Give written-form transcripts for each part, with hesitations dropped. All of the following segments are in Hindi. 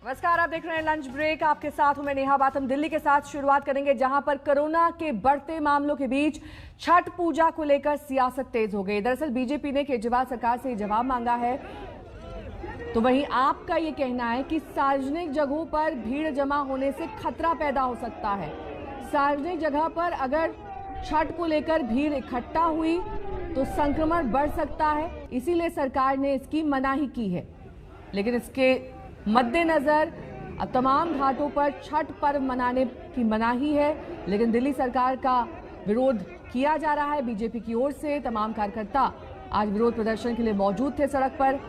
नमस्कार, आप देख रहे हैं लंच ब्रेक। आपके साथ हूं मैं नेहा बातम। दिल्ली के साथ शुरुआत करेंगे, जहां पर कोरोना के बढ़ते मामलों के बीच छठ पूजा को लेकर सियासत तेज हो गई। दरअसल बीजेपी ने केजरीवाल सरकार से जवाब मांगा है, तो वहीं आपका ये कहना है कि सार्वजनिक जगहों पर भीड़ जमा होने से खतरा पैदा हो सकता है। सार्वजनिक जगह पर अगर छठ को लेकर भीड़ इकट्ठा हुई तो संक्रमण बढ़ सकता है, इसीलिए सरकार ने इसकी मनाही की है। लेकिन इसके मद्देनजर अब तमाम घाटों पर छठ पर्व मनाने की मनाही है, लेकिन दिल्ली सरकार का विरोध किया जा रहा है। बीजेपी की ओर से तमाम कार्यकर्ता आज विरोध प्रदर्शन के लिए मौजूद थे सड़क पर।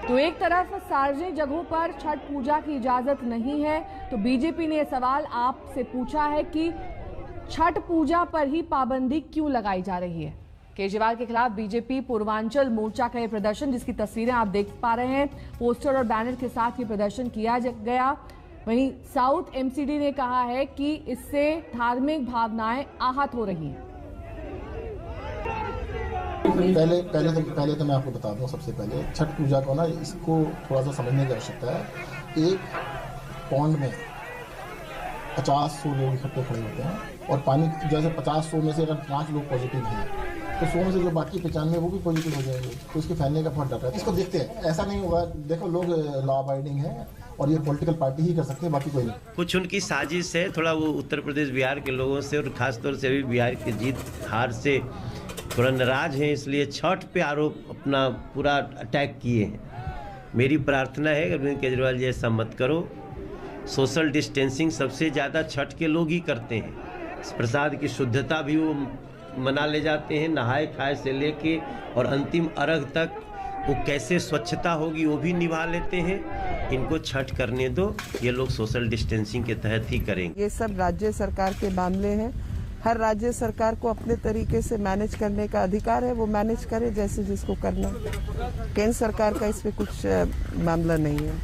तो एक तरफ सार्वजनिक जगहों पर छठ पूजा की इजाजत नहीं है, तो बीजेपी ने यह सवाल आपसे पूछा है कि छठ पूजा पर ही पाबंदी क्यों लगाई जा रही है। केजरीवाल के खिलाफ बीजेपी पूर्वांचल मोर्चा का यह प्रदर्शन, जिसकी तस्वीरें आप देख पा रहे हैं, पोस्टर और बैनर के साथ ये प्रदर्शन किया गया। वहीं साउथ एमसीडी ने कहा है कि इससे धार्मिक भावनाएं आहत हो रही हैं। पहले तो मैं आपको बता दूं, सबसे पहले छठ पूजा को ना, इसको थोड़ा सा समझने की आवश्यकता है। एक पौंड में 50-100 लोग इकट्ठे खड़े होते हैं और पानी जैसे 50-100 में से अगर 5 लोग पॉजिटिव हैं तो 100 में से जो बाकी 95 वो भी पॉजिटिव हो जाएंगे, तो इसके फैलने का बहुत डर है। इसको देखते हैं, ऐसा नहीं होगा। देखो, लोग लॉ अबाइडिंग है और ये पॉलिटिकल पार्टी ही कर सकते हैं, बाकी कोई नहीं। कुछ उनकी साजिश है, थोड़ा वो उत्तर प्रदेश बिहार के लोगों से और खासतौर से अभी बिहार की जीत हार से थोड़ा नाराज हैं, इसलिए छठ पे आरोप अपना पूरा अटैक किए हैं। मेरी प्रार्थना है अरविंद केजरीवाल जी, ऐसा मत करो। सोशल डिस्टेंसिंग सबसे ज़्यादा छठ के लोग ही करते हैं। प्रसाद की शुद्धता भी वो मना ले जाते हैं, नहाए खाए से लेके और अंतिम अर्घ तक वो कैसे स्वच्छता होगी वो भी निभा लेते हैं। इनको छठ करने दो, ये लोग सोशल डिस्टेंसिंग के तहत ही करेंगे। ये सब राज्य सरकार के मामले हैं। हर राज्य सरकार को अपने तरीके से मैनेज करने का अधिकार है, वो मैनेज करे जैसे जिसको करना। केंद्र सरकार का इसमें कुछ मामला नहीं है।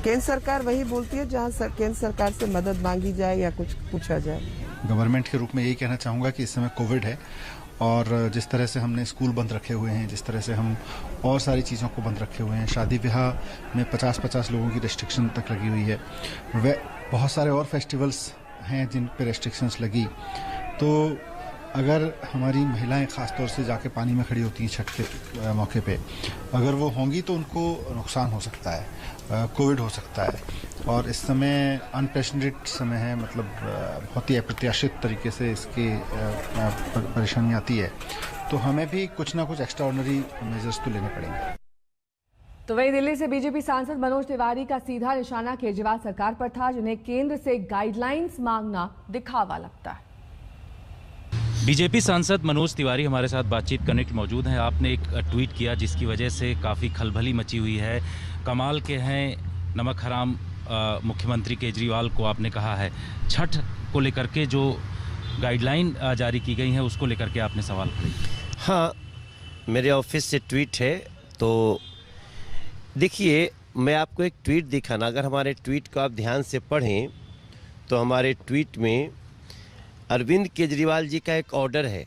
केंद्र सरकार वही बोलती है जहाँ केंद्र सरकार से मदद मांगी जाए या कुछ पूछा जाए। गवर्नमेंट के रूप में यही कहना चाहूँगा कि इस समय कोविड है और जिस तरह से हमने स्कूल बंद रखे हुए हैं, जिस तरह से हम और सारी चीज़ों को बंद रखे हुए हैं, शादी ब्याह में 50-50 लोगों की रेस्ट्रिक्शन तक लगी हुई है, वे बहुत सारे और फेस्टिवल्स हैं जिन पे रेस्ट्रिक्शंस लगी। तो अगर हमारी महिलाएं खासतौर से जाके पानी में खड़ी होती हैं छठ के मौके पे, अगर वो होंगी तो उनको नुकसान हो सकता है, कोविड हो सकता है। और इस समय अनप्रेसिडेंटेड समय है, मतलब बहुत ही अप्रत्याशित तरीके से इसकी परेशानी आती है, तो हमें भी कुछ ना कुछ एक्स्ट्राऑर्डिनरी मेजर्स तो लेने पड़ेंगे। तो वहीं दिल्ली से बीजेपी सांसद मनोज तिवारी का सीधा निशाना केजरीवाल सरकार पर था, जिन्हें केंद्र से गाइडलाइंस मांगना दिखावा लगता है। बीजेपी सांसद मनोज तिवारी हमारे साथ बातचीत करने के मौजूद हैं। आपने एक ट्वीट किया जिसकी वजह से काफ़ी खलबली मची हुई है। कमाल के हैं नमक हराम मुख्यमंत्री केजरीवाल को आपने कहा है। छठ को लेकर के जो गाइडलाइन जारी की गई हैं उसको लेकर के आपने सवाल किए। हाँ, मेरे ऑफिस से ट्वीट है, तो देखिए मैं आपको एक ट्वीट दिखाना, अगर हमारे ट्वीट को आप ध्यान से पढ़ें तो हमारे ट्वीट में अरविंद केजरीवाल जी का एक ऑर्डर है।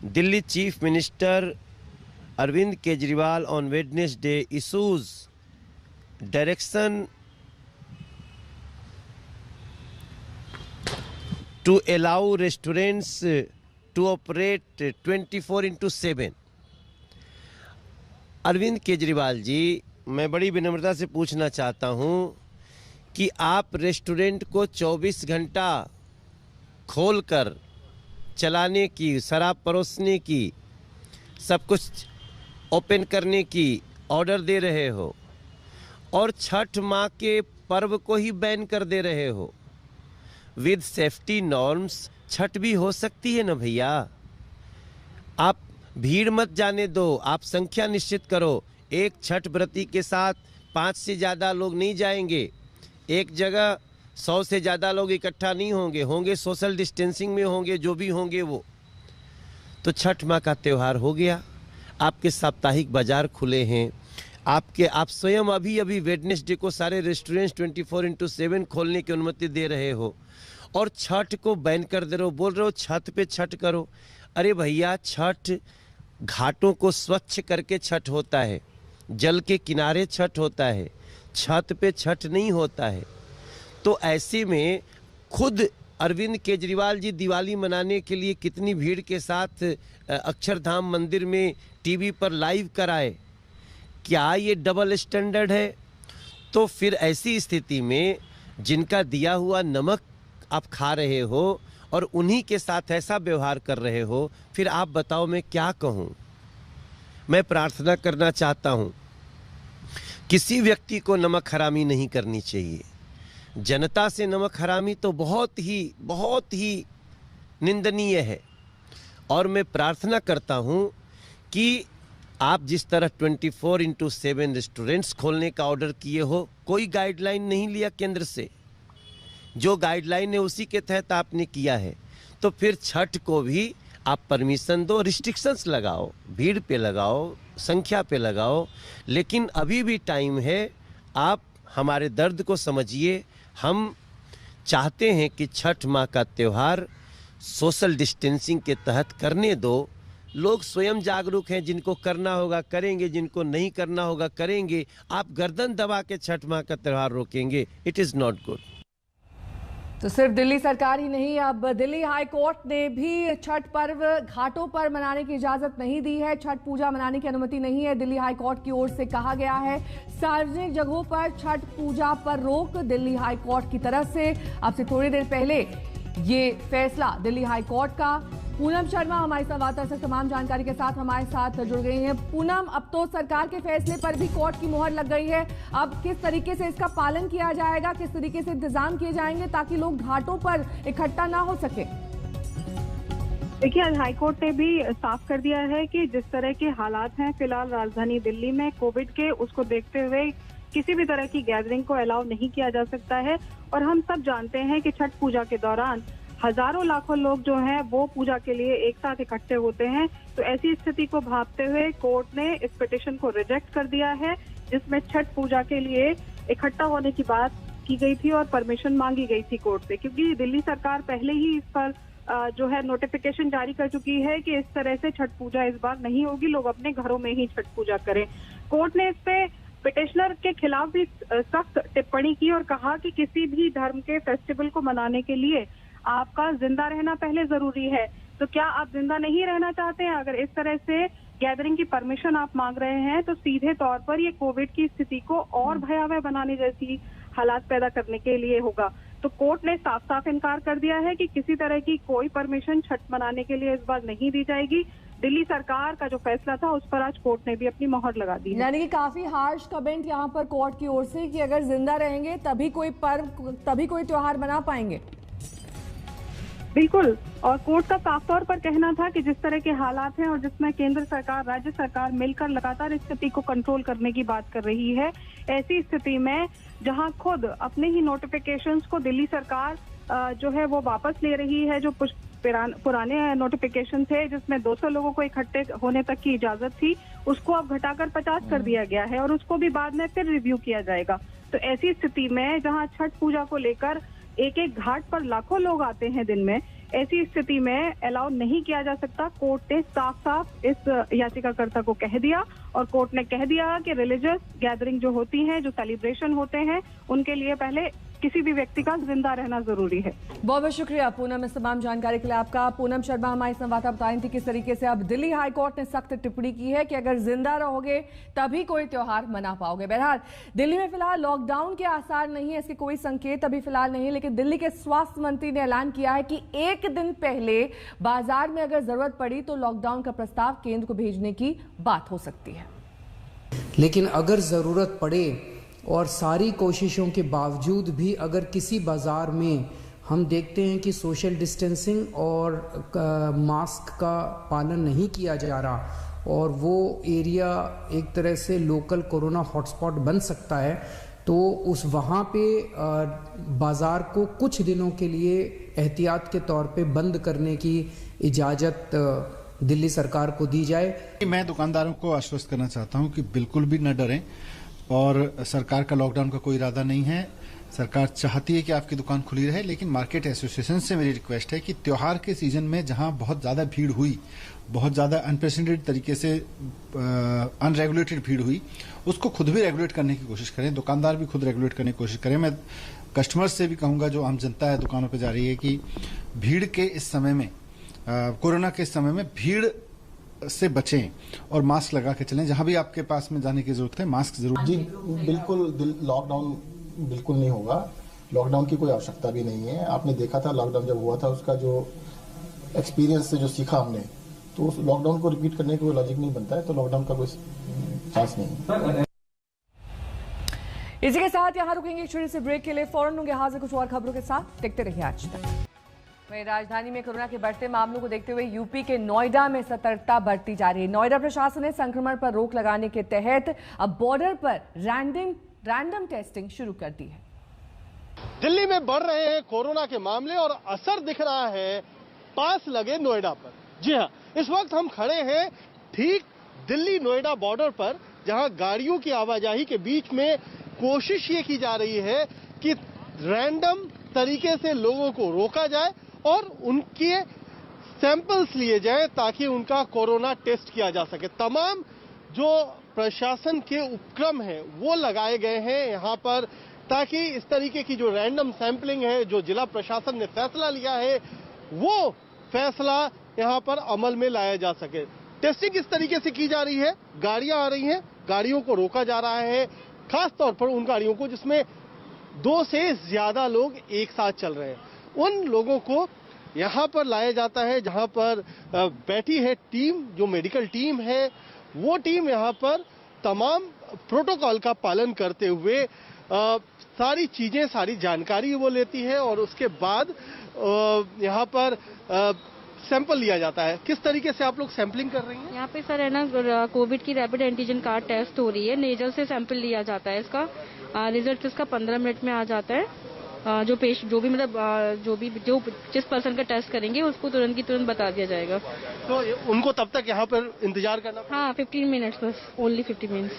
Delhi chief minister Arvind Kejriwal on Wednesday issues direction to allow restaurants to operate 24/7। Arvind Kejriwal ji, मैं बड़ी विनम्रता से पूछना चाहता हूं कि आप रेस्टोरेंट को 24 घंटा खोलकर चलाने की, शराब परोसने की, सब कुछ ओपन करने की ऑर्डर दे रहे हो और छठ माँ के पर्व को ही बैन कर दे रहे हो। विद सेफ्टी नॉर्म्स छठ भी हो सकती है ना भैया। आप भीड़ मत जाने दो, आप संख्या निश्चित करो। एक छठ व्रती के साथ 5 से ज़्यादा लोग नहीं जाएंगे। एक जगह 100 से ज़्यादा लोग इकट्ठा नहीं होंगे सोशल डिस्टेंसिंग में होंगे, जो भी होंगे वो। तो छठ माँ का त्यौहार हो गया। आपके साप्ताहिक बाजार खुले हैं, आप स्वयं अभी वेडनेसडे को सारे रेस्टोरेंट्स 24/7 खोलने की अनुमति दे रहे हो और छठ को बैन कर दे रहे हो। बोल रहे हो छत पे छठ करो। अरे भैया, छठ घाटों को स्वच्छ करके छठ होता है, जल के किनारे छठ होता है। छत पे छठ नहीं होता है। तो ऐसे में खुद अरविंद केजरीवाल जी दिवाली मनाने के लिए कितनी भीड़ के साथ अक्षरधाम मंदिर में टीवी पर लाइव कराए। क्या ये डबल स्टैंडर्ड है? तो फिर ऐसी स्थिति में जिनका दिया हुआ नमक आप खा रहे हो और उन्हीं के साथ ऐसा व्यवहार कर रहे हो, फिर आप बताओ मैं क्या कहूँ। मैं प्रार्थना करना चाहता हूँ, किसी व्यक्ति को नमक हरामी नहीं करनी चाहिए। जनता से नमक हरामी तो बहुत ही निंदनीय है। और मैं प्रार्थना करता हूँ कि आप जिस तरह 24/7 रेस्टोरेंट्स खोलने का ऑर्डर किए हो, कोई गाइडलाइन नहीं लिया केंद्र से। जो गाइडलाइन है उसी के तहत आपने किया है। तो फिर छठ को भी आप परमिशन दो, रिस्ट्रिक्शंस लगाओ, भीड़ पे लगाओ, संख्या पे लगाओ, लेकिन अभी भी टाइम है। आप हमारे दर्द को समझिए। हम चाहते हैं कि छठ माँ का त्यौहार सोशल डिस्टेंसिंग के तहत करने दो। लोग स्वयं जागरूक हैं, जिनको करना होगा करेंगे, जिनको नहीं करना होगा करेंगे। आप गर्दन दबा के छठ माँ का त्यौहार रोकेंगे, इट इज़ नॉट गुड। तो सिर्फ दिल्ली सरकार ही नहीं, अब दिल्ली हाई कोर्ट ने भी छठ पर्व घाटों पर मनाने की इजाजत नहीं दी है। छठ पूजा मनाने की अनुमति नहीं है। दिल्ली हाई कोर्ट की ओर से कहा गया है सार्वजनिक जगहों पर छठ पूजा पर रोक। दिल्ली हाई कोर्ट की तरफ से अब से थोड़ी देर पहले ये फैसला दिल्ली हाई कोर्ट का। पूनम शर्मा हमारी संवाददाता से तमाम जानकारी के साथ हमारे साथ जुड़ गई हैं। पूनम, अब तो सरकार के फैसले पर भी कोर्ट की मुहर लग गई है। अब किस तरीके से इसका पालन किया जाएगा, किस तरीके से इंतजाम किए जाएंगे ताकि लोग घाटों पर इकट्ठा ना हो सके? देखिए, आज हाईकोर्ट ने भी साफ कर दिया है कि जिस तरह के हालात हैं फिलहाल राजधानी दिल्ली में कोविड के, उसको देखते हुए किसी भी तरह की गैदरिंग को अलाउ नहीं किया जा सकता है। और हम सब जानते हैं कि छठ पूजा के दौरान हजारों लाखों लोग जो हैं वो पूजा के लिए एक साथ इकट्ठे होते हैं। तो ऐसी स्थिति को भांपते हुए कोर्ट ने इस पिटीशन को रिजेक्ट कर दिया है, जिसमें छठ पूजा के लिए इकट्ठा होने की बात की गई थी और परमिशन मांगी गई थी कोर्ट से, क्योंकि दिल्ली सरकार पहले ही इस पर जो है नोटिफिकेशन जारी कर चुकी है कि इस तरह से छठ पूजा इस बार नहीं होगी, लोग अपने घरों में ही छठ पूजा करें। कोर्ट ने इस पे पिटिशनर के खिलाफ भी सख्त टिप्पणी की और कहा कि किसी भी धर्म के फेस्टिवल को मनाने के लिए आपका जिंदा रहना पहले जरूरी है। तो क्या आप जिंदा नहीं रहना चाहते हैं? अगर इस तरह से गैदरिंग की परमिशन आप मांग रहे हैं तो सीधे तौर पर ये कोविड की स्थिति को और भयावह बनाने जैसी हालात पैदा करने के लिए होगा। तो कोर्ट ने साफ साफ इनकार कर दिया है कि किसी तरह की कोई परमिशन छठ मनाने के लिए इस बार नहीं दी जाएगी। दिल्ली सरकार का जो फैसला था उस पर आज कोर्ट ने भी अपनी मोहर लगा दी है। यानी कि काफी हार्श कमेंट यहाँ पर कोर्ट की ओर से कि अगर जिंदा रहेंगे तभी कोई पर्व, तभी कोई त्योहार मना पाएंगे। बिल्कुल, और कोर्ट का साफ तौर पर कहना था कि जिस तरह के हालात हैं और जिसमें केंद्र सरकार राज्य सरकार मिलकर लगातार स्थिति को कंट्रोल करने की बात कर रही है, ऐसी स्थिति में जहां खुद अपने ही नोटिफिकेशंस को दिल्ली सरकार जो है वो वापस ले रही है, जो पुराने नोटिफिकेशन थे जिसमें 200 लोगों को इकट्ठे होने तक की इजाजत थी, उसको अब घटाकर 50 कर दिया गया है और उसको भी बाद में फिर रिव्यू किया जाएगा। तो ऐसी स्थिति में जहां छठ पूजा को लेकर एक एक घाट पर लाखों लोग आते हैं दिन में, ऐसी स्थिति में अलाउ नहीं किया जा सकता। कोर्ट ने साफ साफ इस याचिकाकर्ता को कह दिया और कोर्ट ने कह दिया कि रिलीजियस गैदरिंग जो होती है, जो सेलिब्रेशन होते हैं, उनके लिए पहले किसी भी व्यक्ति का जिंदा रहना जरूरी है। बहुत बहुत शुक्रिया पूनम इस तमाम जानकारी के लिए आपका। पूनम शर्मा हमारी संवाददाता बता रही थी किस तरीके से अब दिल्ली हाई कोर्ट ने सख्त टिप्पणी की है कि अगर जिंदा रहोगे तभी कोई त्योहार मना पाओगे। बहरहाल दिल्ली में फिलहाल लॉकडाउन के आसार नहीं है, इसके कोई संकेत अभी फिलहाल नहीं है, लेकिन दिल्ली के स्वास्थ्य मंत्री ने ऐलान किया है कि एक दिन पहले बाजार में अगर जरूरत पड़ी तो लॉकडाउन का प्रस्ताव केंद्र को भेजने की बात हो सकती है। लेकिन अगर ज़रूरत पड़े और सारी कोशिशों के बावजूद भी अगर किसी बाज़ार में हम देखते हैं कि सोशल डिस्टेंसिंग और मास्क का पालन नहीं किया जा रहा और वो एरिया एक तरह से लोकल कोरोना हॉटस्पॉट बन सकता है, तो उस वहाँ पे बाज़ार को कुछ दिनों के लिए एहतियात के तौर पे बंद करने की इजाज़त दिल्ली सरकार को दी जाए। मैं दुकानदारों को आश्वस्त करना चाहता हूं कि बिल्कुल भी न डरें और सरकार का लॉकडाउन का कोई इरादा नहीं है। सरकार चाहती है कि आपकी दुकान खुली रहे, लेकिन मार्केट एसोसिएशन से मेरी रिक्वेस्ट है कि त्योहार के सीजन में जहां बहुत ज़्यादा भीड़ हुई, बहुत ज़्यादा अनप्रेसिडेंटेड तरीके से अनरेगुलेटेड भीड़ हुई, उसको खुद भी रेगुलेट करने की कोशिश करें, दुकानदार भी खुद रेगुलेट करने की कोशिश करें। मैं कस्टमर्स से भी कहूँगा, जो आम जनता है दुकानों पर जा रही है, कि भीड़ के इस समय में, कोरोना के इस समय में भीड़ से बचें और मास्क लगा के चलें। जहां भी आपके पास में जाने की जरूरत है, मास्क जरूर। जी बिल्कुल, लॉकडाउन बिल्कुल नहीं होगा, लॉकडाउन की कोई आवश्यकता भी नहीं है। आपने देखा था लॉकडाउन जब हुआ था, उसका जो एक्सपीरियंस से जो सीखा हमने, तो उस लॉकडाउन को रिपीट करने का कोई लॉजिक नहीं बनता है, तो लॉकडाउन का कोई चांस नहीं है। इसी के साथ यहाँ रुकेंगे एक छोटे से ब्रेक के लिए, फौरन होंगे हाजिर कुछ और खबरों के साथ। देखते रहिए आज तक। वहीं राजधानी में कोरोना के बढ़ते मामलों को देखते हुए यूपी के नोएडा में सतर्कता बढ़ती जा रही है। नोएडा प्रशासन ने संक्रमण पर रोक लगाने के तहत अब बॉर्डर पर रैंडम टेस्टिंग शुरू कर दी है। दिल्ली में बढ़ रहे हैं कोरोना के मामले और असर दिख रहा है पास लगे नोएडा पर। जी हाँ, इस वक्त हम खड़े हैं ठीक दिल्ली नोएडा बॉर्डर पर, जहां गाड़ियों की आवाजाही के बीच में कोशिश ये की जा रही है कि रैंडम तरीके से लोगों को रोका जाए और उनके सैंपल्स लिए जाएं ताकि उनका कोरोना टेस्ट किया जा सके। तमाम जो प्रशासन के उपक्रम हैं वो लगाए गए हैं यहाँ पर, ताकि इस तरीके की जो रैंडम सैंपलिंग है, जो जिला प्रशासन ने फैसला लिया है, वो फैसला यहाँ पर अमल में लाया जा सके। टेस्टिंग इस तरीके से की जा रही है, गाड़ियां आ रही हैं, गाड़ियों को रोका जा रहा है, खास तौर पर उन गाड़ियों को जिसमें 2 से ज्यादा लोग एक साथ चल रहे हैं, उन लोगों को यहाँ पर लाया जाता है, जहाँ पर बैठी है टीम, जो मेडिकल टीम है, वो टीम यहाँ पर तमाम प्रोटोकॉल का पालन करते हुए सारी चीजें, सारी जानकारी वो लेती है और उसके बाद यहाँ पर सैंपल लिया जाता है। किस तरीके से आप लोग सैंपलिंग कर रही हैं? यहाँ पे सर है ना, कोविड की रैपिड एंटीजन कार्ड टेस्ट हो रही है, नेजल से सैंपल लिया जाता है। इसका रिजल्ट इसका 15 मिनट में आ जाता है। जो जिस पर्सन का टेस्ट करेंगे उसको तुरंत की तुरंत बता दिया जाएगा। तो उनको तब तक यहाँ पर इंतजार करना? हाँ, 15 मिनट्स बस, ओनली 50 मिनट्स।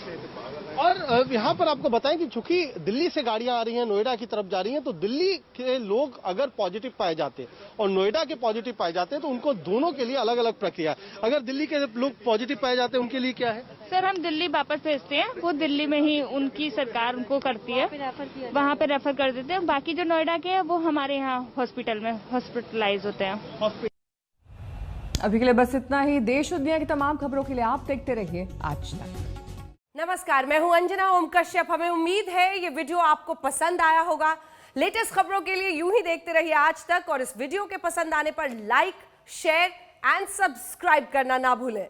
और यहाँ पर आपको बताएं कि चूंकि दिल्ली से गाड़ियां आ रही हैं, नोएडा की तरफ जा रही हैं, तो दिल्ली के लोग अगर पॉजिटिव पाए जाते हैं और नोएडा के पॉजिटिव पाए जाते हैं तो उनको दोनों के लिए अलग अलग प्रक्रिया है। अगर दिल्ली के लोग पॉजिटिव पाए जाते हैं उनके लिए क्या है? सर हम दिल्ली वापस भेजते हैं, वो दिल्ली में ही उनकी सरकार उनको करती है, वहाँ पे रेफर कर देते हैं। बाकी जो नोएडा के हैं वो हमारे यहाँ हॉस्पिटल में हॉस्पिटलाइज होते हैं। अभी के लिए बस इतना ही। देश और दुनिया की तमाम खबरों के लिए आप देखते रहिए आज तक। नमस्कार, मैं हूं अंजना ओम कश्यप। हमें उम्मीद है ये वीडियो आपको पसंद आया होगा। लेटेस्ट खबरों के लिए यूं ही देखते रहिए आज तक, और इस वीडियो के पसंद आने पर लाइक, शेयर एंड सब्सक्राइब करना ना भूलें।